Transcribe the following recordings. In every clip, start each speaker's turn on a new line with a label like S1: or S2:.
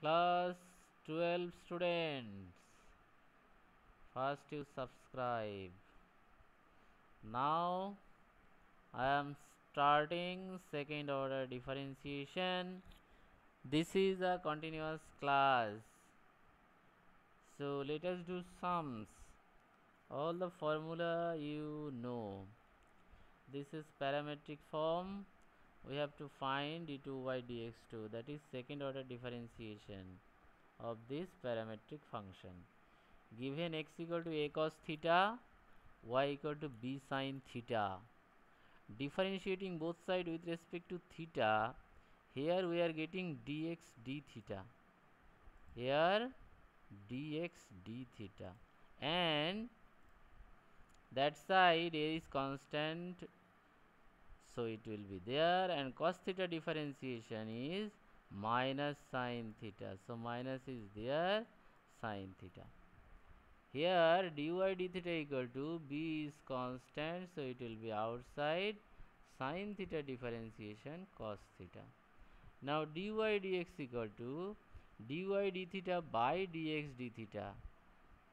S1: Class 12 students, first you subscribe. Now I am starting second order differentiation. This is a continuous class. So let us do sums. All the formula you know. This is parametric form. We have to find d2y dx2, that is second order differentiation of this parametric function. Given x equal to a cos theta, y equal to b sin theta. Differentiating both sides with respect to theta, here we are getting dx d theta. Here dx d theta, and that side a is constant, so it will be there, and cos theta differentiation is minus sin theta, so minus is there, sin theta. Here dy d theta equal to b is constant, so it will be outside, sin theta differentiation cos theta. Now dy dx equal to dy d theta by dx d theta.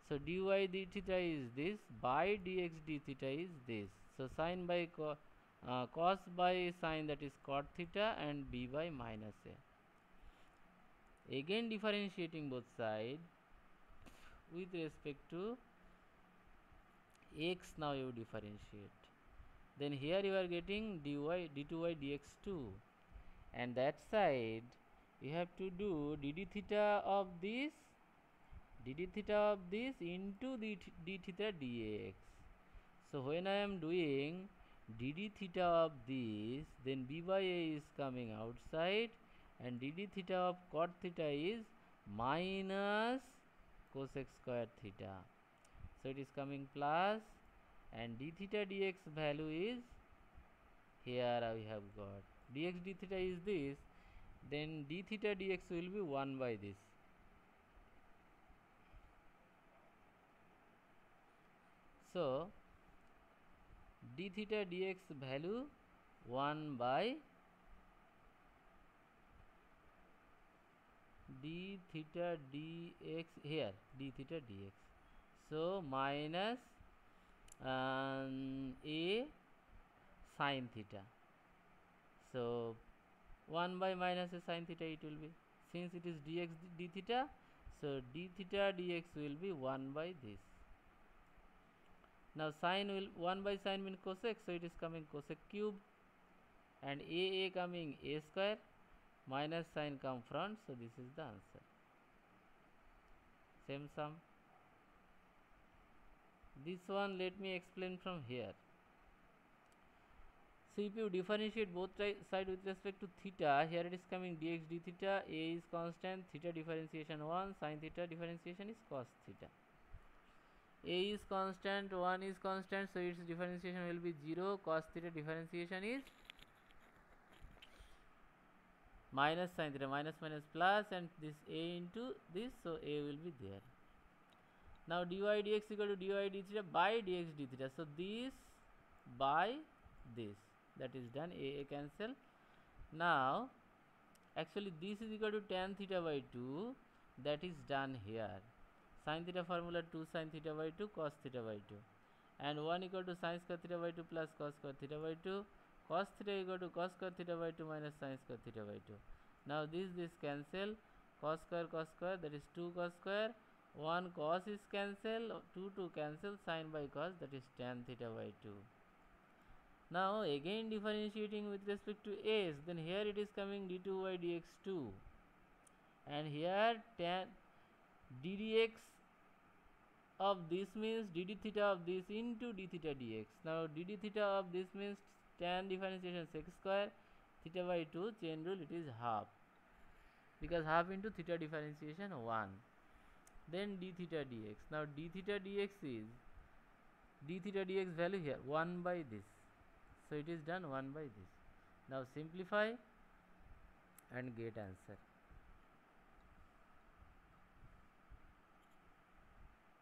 S1: So dy d theta is this, by dx d theta is this. So sin by cos by sin, that is cot theta, and b by minus a. Again differentiating both sides with respect to x, now you differentiate. Then here you are getting dy d2y dx2, and that side you have to do dd theta of this into the d theta dx. So when I am doing dd theta of this, then b by a is coming outside, and dd theta of cot theta is minus cosec square theta. So it is coming plus, and d theta dx value is, here we have got dx d theta is this, then d theta dx will be 1 by this. So d theta dx value 1 by d theta dx, here d theta dx, so minus a sin theta, so 1 by minus a sin theta it will be, since it is dx d theta, so d theta dx will be 1 by this. Now sin will 1 by sin mean cosec, so it is coming cosec cube, and a coming a square, minus sin come front, so this is the answer. Same sum. This one let me explain from here. So if you differentiate both sides with respect to theta, here it is coming dx d theta, a is constant, theta differentiation 1, sin theta differentiation is cos theta. A is constant, 1 is constant, so its differentiation will be 0, cos theta differentiation is minus sin theta, minus minus plus, and this a into this, so a will be there. Now dy dx equal to dy d theta by dx d theta, so this by this, that is done, a cancel. Now actually this is equal to tan theta by 2, that is done here. Sin theta formula 2 sin theta by 2 cos theta by 2, and 1 equal to sin square theta by 2 plus cos square theta by 2, cos theta equal to cos square theta by 2 minus sin square theta by 2. Now this cancel, cos square, that is 2 cos square, 1 cos is cancel, 2 cancel, sin by cos, that is tan theta by 2. Now again differentiating with respect to s, then here it is coming d2y dx2, and here tan ddx of this means dd theta of this into d theta dx. Now dd theta of this means tan differentiation sec square, theta by 2, chain rule, it is half, because half into theta differentiation 1. Then d theta dx. Now d theta dx is d theta dx value here 1 by this, so it is done 1 by this. Now simplify and get answer.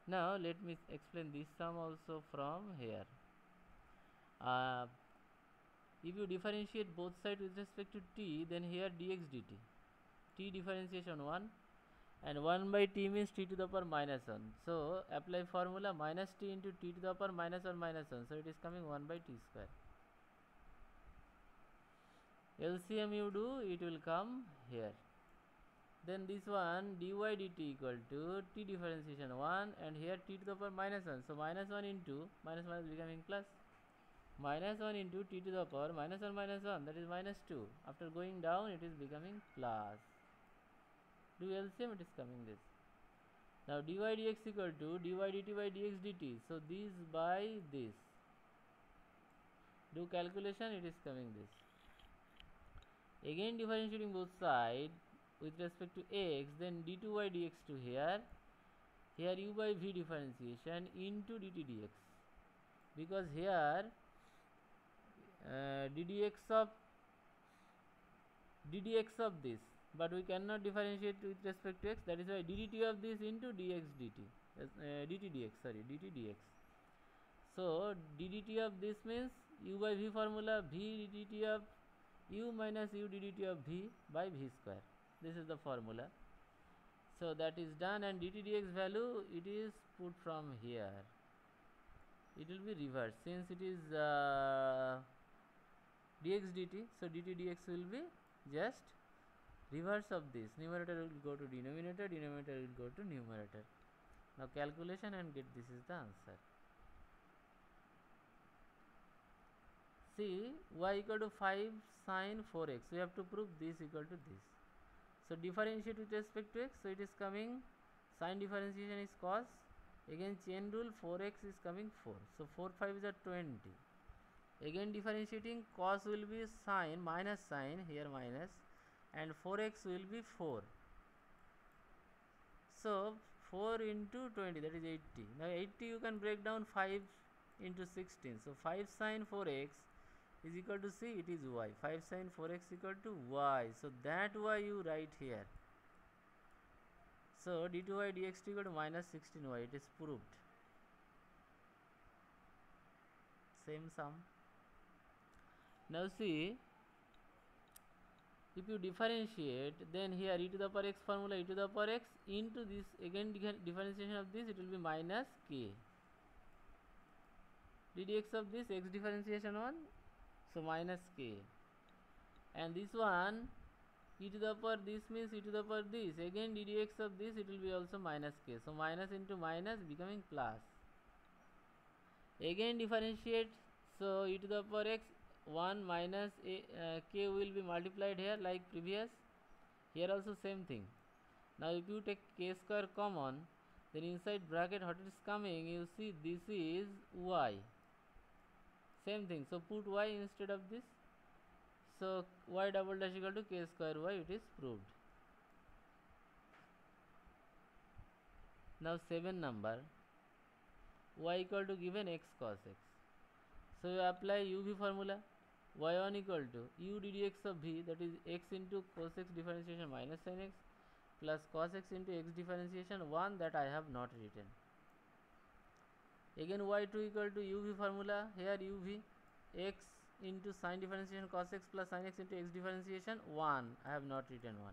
S1: Now let me explain this sum also from here. If you differentiate both sides with respect to t, then here dx dt, t differentiation 1, and 1 by t means t to the power minus 1. So apply formula minus t into t to the power minus 1 minus 1. So it is coming 1 by t square. LCM you do, it will come here. Then this one dy dt equal to t differentiation 1 and here t to the power minus 1. So minus 1 into minus minus becoming plus. Minus 1 into t to the power minus 1 minus 1, that is minus 2. After going down it is becoming plus. Do LCM, it is coming this. Now dy dx equal to dy dt by dx dt. So this by this. Do calculation, it is coming this. Again differentiating both sides with respect to x, then d2y dx to here. Here u by v differentiation into dt dx. Because here ddx of this, but we cannot differentiate with respect to x, that is why ddt of this into dx dt, dt dx, sorry, dt dx. So ddt of this means u by v formula, v ddt of u minus u ddt of v by v square. This is the formula. So that is done, and dt dx value it is put from here. It will be reversed since it is dx dt, so dt dx will be just reverse of this. Numerator will go to denominator, denominator will go to numerator. Now calculation and get this is the answer. See, y equal to 5 sin 4x. We have to prove this equal to this. So differentiate with respect to x. So it is coming, sin differentiation is cos. Again chain rule, 4x is coming 4. So 4 5 is a 20. Again differentiating, cos will be sin, minus sin, here minus, and 4x will be 4. So 4 into 20, that is 80. Now 80 you can break down 5 into 16. So 5 sin 4x is equal to, see, it is y. 5 sin 4x equal to y. So that y you write here. So d2y dx equal to minus 16y. It is proved. Same sum. Now see, if you differentiate, then here e to the power x formula, e to the power x into this, again differentiation of this, it will be minus k. ddx of this, x differentiation 1, so minus k. And this one, e to the power this means e to the power this, again ddx of this, it will be also minus k. So minus into minus becoming plus. Again differentiate, so e to the power x 1 minus k will be multiplied here like previous. Here also same thing. Now if you take k square common, then inside bracket what is coming, you see this is y. Same thing. So put y instead of this. So y double dash equal to k square y, it is proved. Now 7 number, y equal to given x cos x. So you apply uv formula, y1 equal to u ddx of v, that is x into cos x differentiation minus sin x plus cos x into x differentiation 1, that I have not written. Again y2 equal to uv formula, here uv x into sin differentiation cos x plus sin x into x differentiation 1, I have not written 1,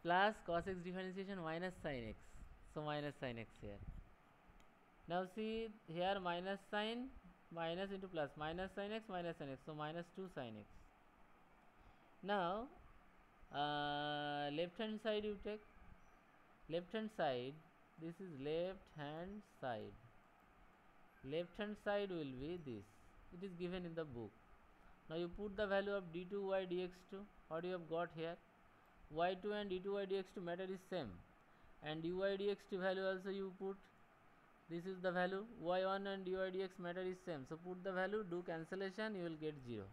S1: plus cos x differentiation minus sin x, so minus sin x here. Now see here minus sin, minus into plus, minus sin x, so minus 2 sin x. Now left hand side you take, left hand side, this is left hand side. Left hand side will be this, it is given in the book. Now you put the value of d2y dx2, what you have got here, y2 and d2y dx2 matter is same, and dy dx2 value also you put, this is the value, y1 and dy dx matter is same, so put the value, do cancellation, you will get 0.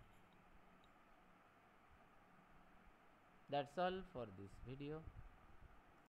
S1: That's all for this video.